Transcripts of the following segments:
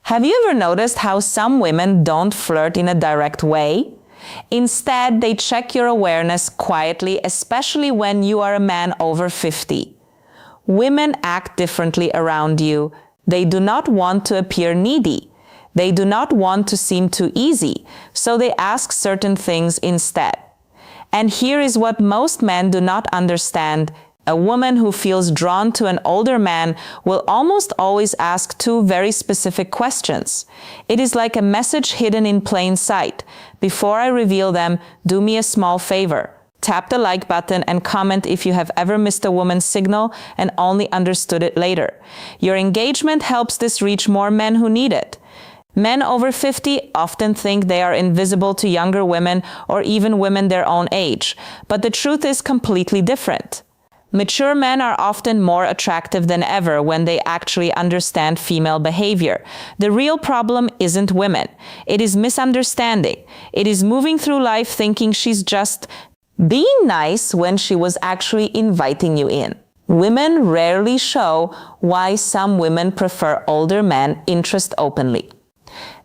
Have you ever noticed how some women don't flirt in a direct way? Instead, they check your awareness quietly, especially when you are a man over 50. Women act differently around you. They do not want to appear needy. They do not want to seem too easy, so they ask certain things instead. And here is what most men do not understand. A woman who feels drawn to an older man will almost always ask two very specific questions. It is like a message hidden in plain sight. Before I reveal them, do me a small favor. Tap the like button and comment if you have ever missed a woman's signal and only understood it later. Your engagement helps this reach more men who need it. Men over 50 often think they are invisible to younger women or even women their own age, but the truth is completely different. Mature men are often more attractive than ever when they actually understand female behavior. The real problem isn't women. It is misunderstanding. It is moving through life thinking she's just being nice when she was actually inviting you in. Women rarely show why some women prefer older men interest openly.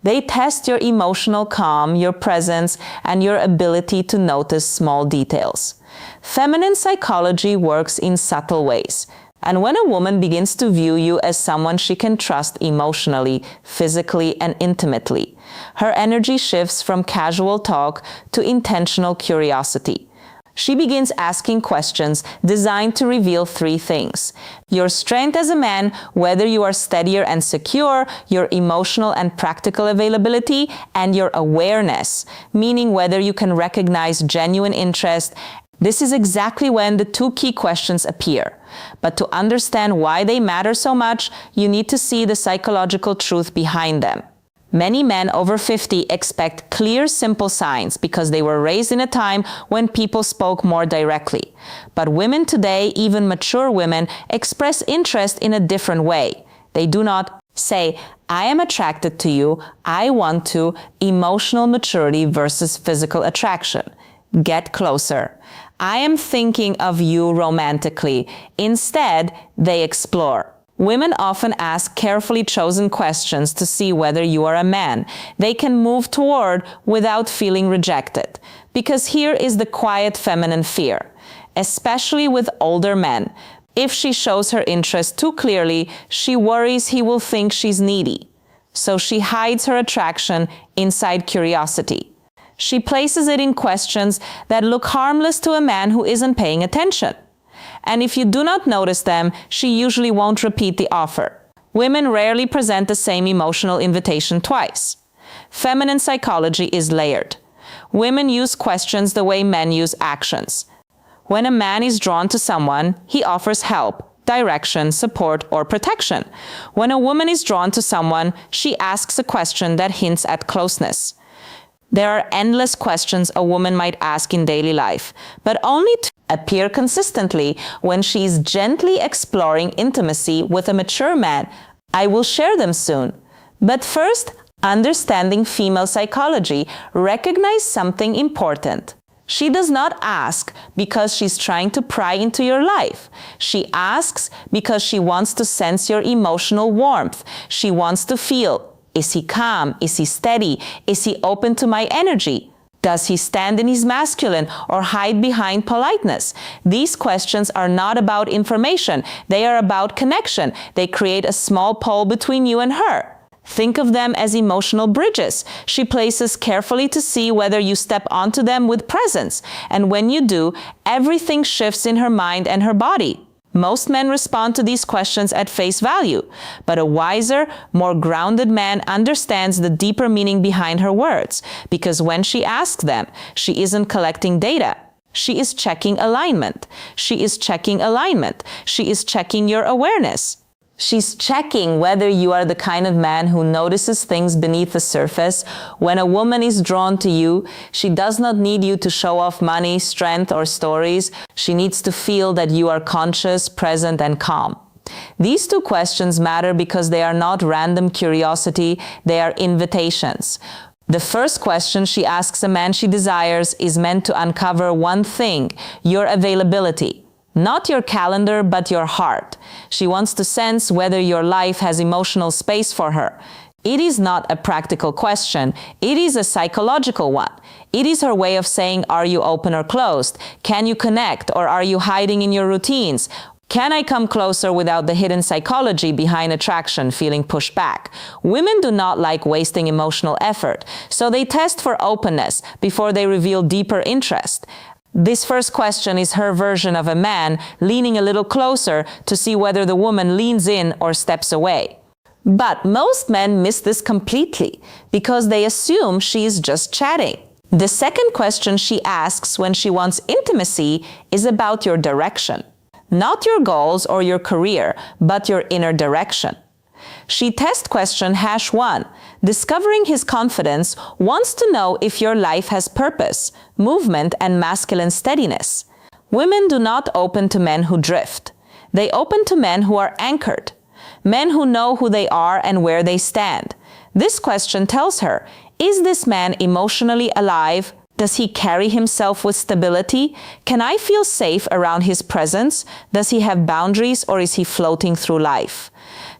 They test your emotional calm, your presence, and your ability to notice small details. Feminine psychology works in subtle ways, and when a woman begins to view you as someone she can trust emotionally, physically, and intimately, her energy shifts from casual talk to intentional curiosity. She begins asking questions designed to reveal three things: your strength as a man, whether you are steadier and secure, your emotional and practical availability, and your awareness, meaning whether you can recognize genuine interest. This is exactly when the two key questions appear. But to understand why they matter so much, you need to see the psychological truth behind them. Many men over 50 expect clear, simple signs because they were raised in a time when people spoke more directly. But women today, even mature women, express interest in a different way. They do not say, I am attracted to you, I want to, emotional maturity versus physical attraction. Get closer. I am thinking of you romantically. Instead, they explore. Women often ask carefully chosen questions to see whether you are a man they can move toward without feeling rejected. Because here is the quiet feminine fear, especially with older men. If she shows her interest too clearly, she worries he will think she's needy. So she hides her attraction inside curiosity. She places it in questions that look harmless to a man who isn't paying attention. And if you do not notice them, she usually won't repeat the offer. Women rarely present the same emotional invitation twice. Feminine psychology is layered. Women use questions the way men use actions. When a man is drawn to someone, he offers help, direction, support, or protection. When a woman is drawn to someone, she asks a question that hints at closeness. There are endless questions a woman might ask in daily life, but only to appear consistently when she is gently exploring intimacy with a mature man. I will share them soon. But first, understanding female psychology, recognize something important. She does not ask because she's trying to pry into your life. She asks because she wants to sense your emotional warmth. She wants to feel, is he calm? Is he steady? Is he open to my energy? Does he stand in his masculine or hide behind politeness? These questions are not about information. They are about connection. They create a small pole between you and her. Think of them as emotional bridges. She places carefully to see whether you step onto them with presence. And when you do, everything shifts in her mind and her body. Most men respond to these questions at face value, but a wiser, more grounded man understands the deeper meaning behind her words, because when she asks them, she isn't collecting data. She is checking alignment. She is checking alignment. She is checking your awareness. She's checking whether you are the kind of man who notices things beneath the surface. When a woman is drawn to you, she does not need you to show off money, strength, or stories. She needs to feel that you are conscious, present, and calm. These two questions matter because they are not random curiosity, they are invitations. The first question she asks a man she desires is meant to uncover one thing: your availability. Not your calendar, but your heart. She wants to sense whether your life has emotional space for her. It is not a practical question. It is a psychological one. It is her way of saying, are you open or closed? Can you connect, or are you hiding in your routines? Can I come closer without the hidden psychology behind attraction, feeling pushed back? Women do not like wasting emotional effort, so they test for openness before they reveal deeper interest. This first question is her version of a man leaning a little closer to see whether the woman leans in or steps away. But most men miss this completely because they assume she is just chatting. The second question she asks when she wants intimacy is about your direction. Not your goals or your career, but your inner direction. She test question #1, discovering his confidence, wants to know if your life has purpose, movement, and masculine steadiness. Women do not open to men who drift. They open to men who are anchored, men who know who they are and where they stand. This question tells her, is this man emotionally alive? Does he carry himself with stability? Can I feel safe around his presence? Does he have boundaries, or is he floating through life?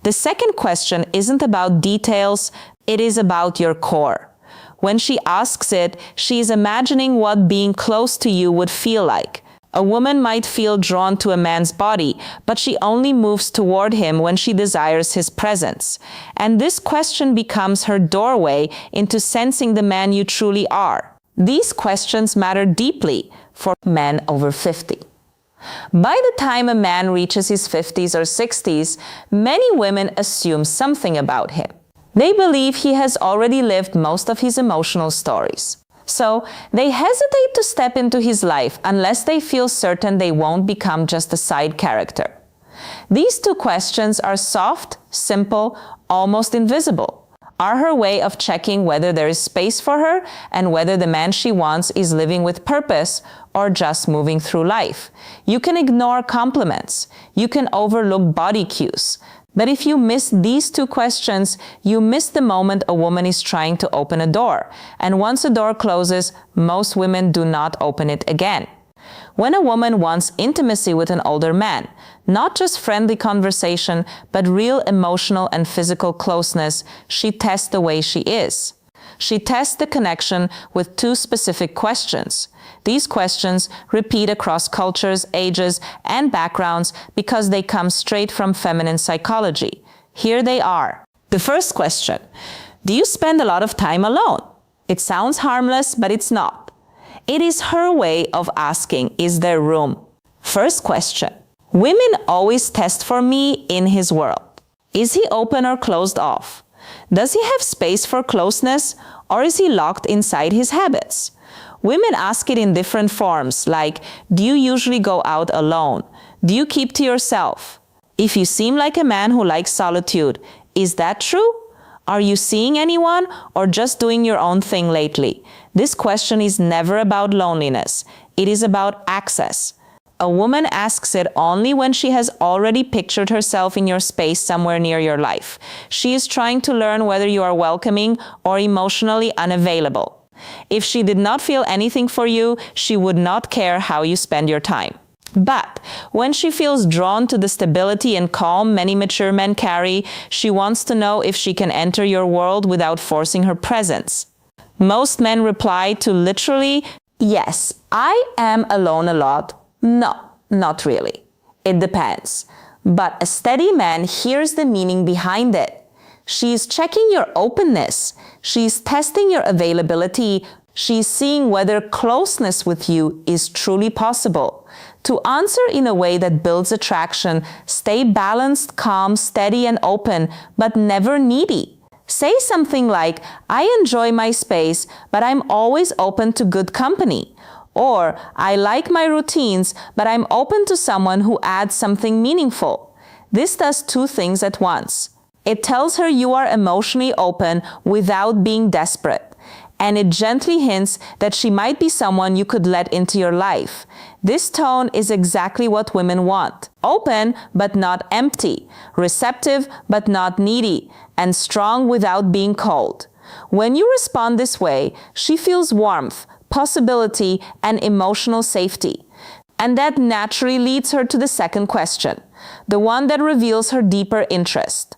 The second question isn't about details, it is about your core. When she asks it, she is imagining what being close to you would feel like. A woman might feel drawn to a man's body, but she only moves toward him when she desires his presence. And this question becomes her doorway into sensing the man you truly are. These questions matter deeply for men over 50. By the time a man reaches his 50s or 60s, many women assume something about him. They believe he has already lived most of his emotional stories. So they hesitate to step into his life unless they feel certain they won't become just a side character. These two questions are soft, simple, almost invisible, are her way of checking whether there is space for her and whether the man she wants is living with purpose or just moving through life. You can ignore compliments. You can overlook body cues. But if you miss these two questions, you miss the moment a woman is trying to open a door. And once a door closes, most women do not open it again. When a woman wants intimacy with an older man, not just friendly conversation, but real emotional and physical closeness, she tests the way she is. She tests the connection with two specific questions. These questions repeat across cultures, ages, and backgrounds because they come straight from feminine psychology. Here they are. The first question: do you spend a lot of time alone? It sounds harmless, but it's not. It is her way of asking, is there room? First question: women always test for me in his world. Is he open or closed off? Does he have space for closeness, or is he locked inside his habits? Women ask it in different forms, like, do you usually go out alone? Do you keep to yourself? If you seem like a man who likes solitude, is that true? Are you seeing anyone or just doing your own thing lately? This question is never about loneliness. It is about access. A woman asks it only when she has already pictured herself in your space somewhere near your life. She is trying to learn whether you are welcoming or emotionally unavailable. If she did not feel anything for you, she would not care how you spend your time. But when she feels drawn to the stability and calm many mature men carry, she wants to know if she can enter your world without forcing her presence. Most men reply to literally, yes, I am alone a lot. No, not really. It depends. But a steady man hears the meaning behind it. She is checking your openness. She is testing your availability. She is seeing whether closeness with you is truly possible. To answer in a way that builds attraction, stay balanced, calm, steady, and open, but never needy. Say something like, I enjoy my space, but I'm always open to good company. Or, I like my routines, but I'm open to someone who adds something meaningful. This does two things at once. It tells her you are emotionally open without being desperate. And it gently hints that she might be someone you could let into your life. This tone is exactly what women want. Open, but not empty. Receptive, but not needy. And strong without being cold. When you respond this way, she feels warmth, possibility, and emotional safety. And that naturally leads her to the second question, the one that reveals her deeper interest.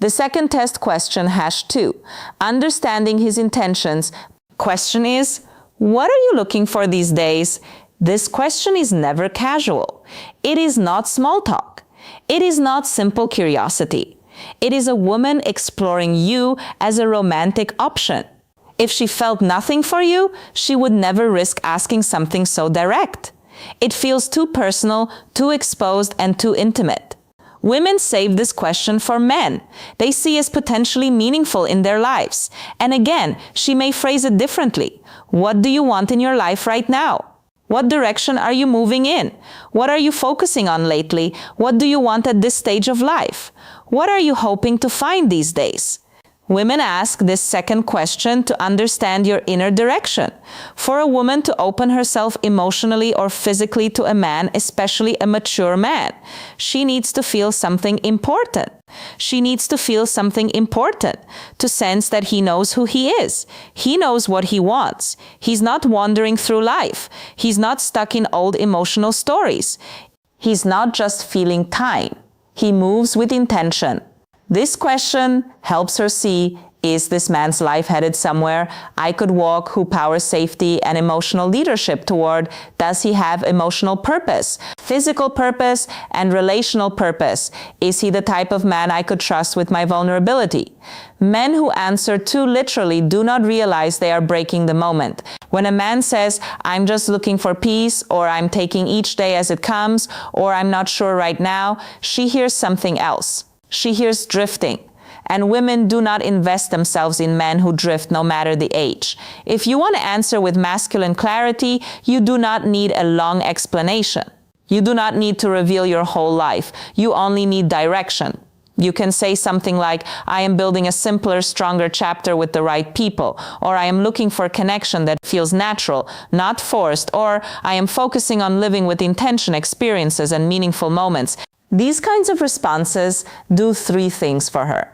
The second test question, #2, understanding his intentions. Question is, what are you looking for these days? This question is never casual. It is not small talk. It is not simple curiosity. It is a woman exploring you as a romantic option. If she felt nothing for you, she would never risk asking something so direct. It feels too personal, too exposed, and too intimate. Women save this question for men. They see as potentially meaningful in their lives. And again, she may phrase it differently. What do you want in your life right now? What direction are you moving in? What are you focusing on lately? What do you want at this stage of life? What are you hoping to find these days? Women ask this second question to understand your inner direction. For a woman to open herself emotionally or physically to a man, especially a mature man, she needs to feel something important. She needs to feel something important, to sense that he knows who he is. He knows what he wants. He's not wandering through life. He's not stuck in old emotional stories. He's not just feeling time. He moves with intention. This question helps her see, is this man's life headed somewhere I could walk, who powers safety and emotional leadership toward? Does he have emotional purpose, physical purpose, and relational purpose? Is he the type of man I could trust with my vulnerability? Men who answer too literally do not realize they are breaking the moment. When a man says, I'm just looking for peace, or I'm taking each day as it comes, or I'm not sure right now, she hears something else. She hears drifting. And women do not invest themselves in men who drift no matter the age. If you want to answer with masculine clarity, you do not need a long explanation. You do not need to reveal your whole life. You only need direction. You can say something like, I am building a simpler, stronger chapter with the right people, or I am looking for a connection that feels natural, not forced, or I am focusing on living with intention, experiences, and meaningful moments. These kinds of responses do three things for her.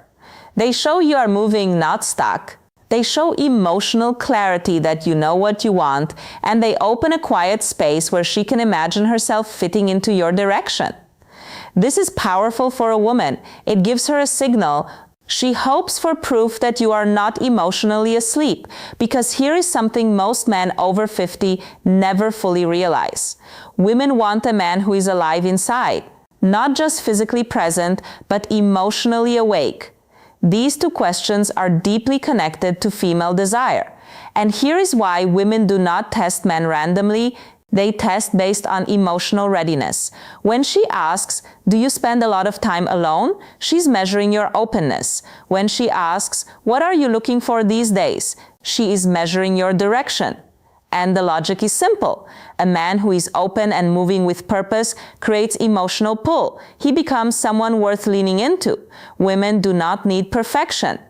They show you are moving, not stuck. They show emotional clarity that you know what you want, and they open a quiet space where she can imagine herself fitting into your direction. This is powerful for a woman. It gives her a signal. She hopes for proof that you are not emotionally asleep, because here is something most men over 50 never fully realize. Women want a man who is alive inside, not just physically present, but emotionally awake. These two questions are deeply connected to female desire. And here is why women do not test men randomly. They test based on emotional readiness. When she asks, do you spend a lot of time alone? She's measuring your openness. When she asks, what are you looking for these days? She is measuring your direction. And the logic is simple. A man who is open and moving with purpose creates emotional pull. He becomes someone worth leaning into. Women do not need perfection.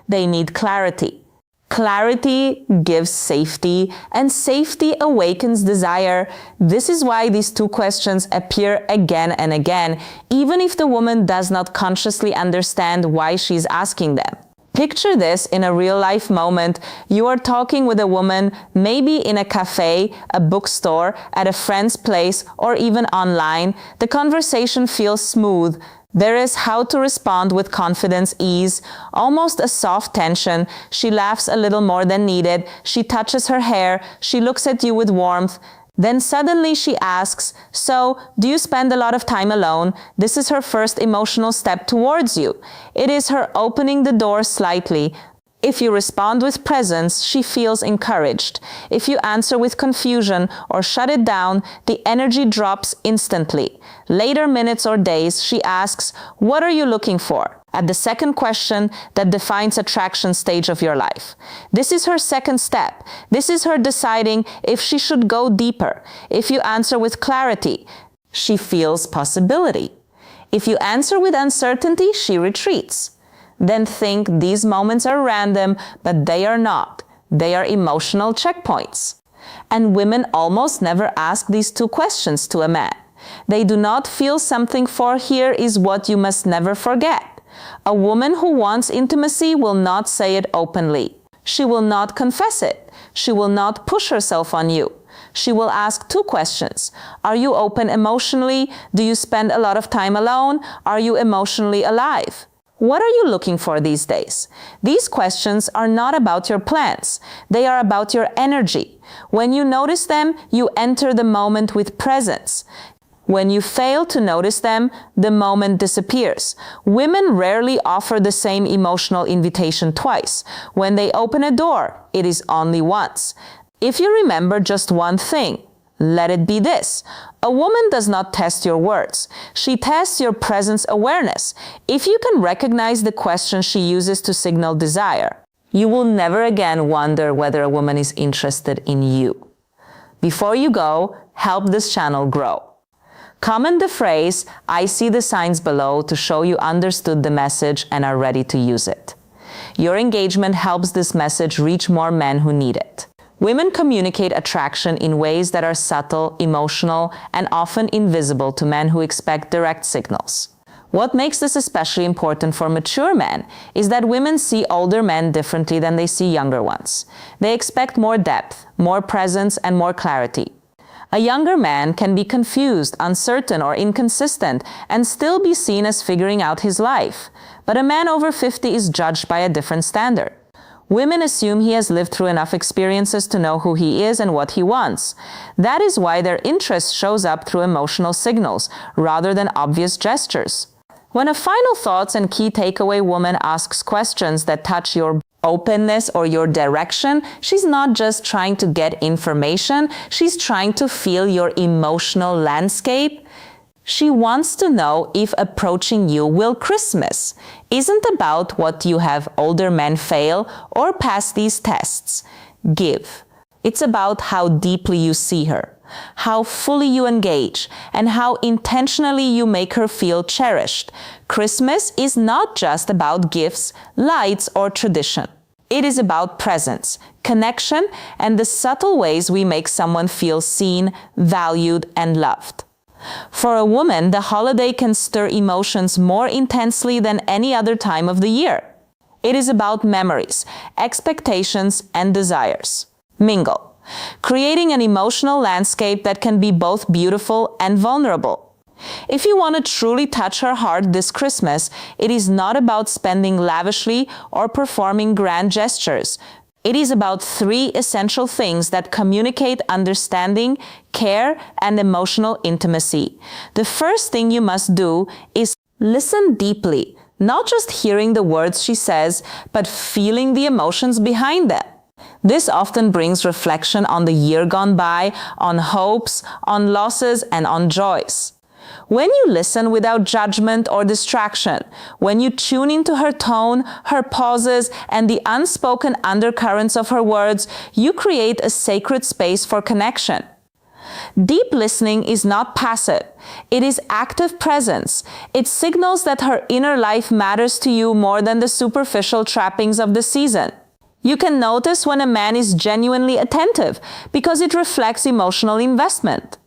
They need clarity. Clarity gives safety, and safety awakens desire. This is why these two questions appear again and again, even if the woman does not consciously understand why she's asking them. Picture this in a real-life moment. You are talking with a woman, maybe in a cafe, a bookstore, at a friend's place, or even online. The conversation feels smooth. There is how to respond with confidence, ease, almost a soft tension. She laughs a little more than needed. She touches her hair. She looks at you with warmth. Then suddenly she asks, so, do you spend a lot of time alone? This is her first emotional step towards you. It is her opening the door slightly. If you respond with presence, she feels encouraged. If you answer with confusion or shut it down, the energy drops instantly. Later minutes or days, she asks, what are you looking for? At the second question that defines attraction stage of your life. This is her second step. This is her deciding if she should go deeper. If you answer with clarity, she feels possibility. If you answer with uncertainty, she retreats. Then think these moments are random, but they are not. They are emotional checkpoints. And women almost never ask these two questions to a man. They do not feel something, for here is what you must never forget. A woman who wants intimacy will not say it openly. She will not confess it. She will not push herself on you. She will ask two questions. Are you open emotionally? Do you spend a lot of time alone? Are you emotionally alive? What are you looking for these days? These questions are not about your plans. They are about your energy. When you notice them, you enter the moment with presence. When you fail to notice them, the moment disappears. Women rarely offer the same emotional invitation twice. When they open a door, it is only once. If you remember just one thing, let it be this. A woman does not test your words. She tests your presence awareness. If you can recognize the question she uses to signal desire, you will never again wonder whether a woman is interested in you. Before you go, help this channel grow. Comment the phrase, "I see the signs below," to show you understood the message and are ready to use it. Your engagement helps this message reach more men who need it. Women communicate attraction in ways that are subtle, emotional, and often invisible to men who expect direct signals. What makes this especially important for mature men is that women see older men differently than they see younger ones. They expect more depth, more presence, and more clarity. A younger man can be confused, uncertain, or inconsistent and still be seen as figuring out his life. But a man over 50 is judged by a different standard. Women assume he has lived through enough experiences to know who he is and what he wants. That is why their interest shows up through emotional signals rather than obvious gestures. When a final thoughts and key takeaway woman asks questions that touch your openness or your direction, she's not just trying to get information, she's trying to feel your emotional landscape. She wants to know if approaching you will Christmas isn't about what you have older men fail or pass these tests. Give. It's about how deeply you see her, how fully you engage, and how intentionally you make her feel cherished. Christmas is not just about gifts, lights, or tradition. It is about presence, connection, and the subtle ways we make someone feel seen, valued, and loved. For a woman, the holiday can stir emotions more intensely than any other time of the year. It is about memories, expectations, and desires. Mingle, creating an emotional landscape that can be both beautiful and vulnerable. If you want to truly touch her heart this Christmas, it is not about spending lavishly or performing grand gestures. It is about 3 essential things that communicate understanding, care, and emotional intimacy. The first thing you must do is listen deeply, not just hearing the words she says, but feeling the emotions behind them. This often brings reflection on the year gone by, on hopes, on losses, and on joys. When you listen without judgment or distraction, when you tune into her tone, her pauses, and the unspoken undercurrents of her words, you create a sacred space for connection. Deep listening is not passive. It is active presence. It signals that her inner life matters to you more than the superficial trappings of the season. You can notice when a man is genuinely attentive because it reflects emotional investment.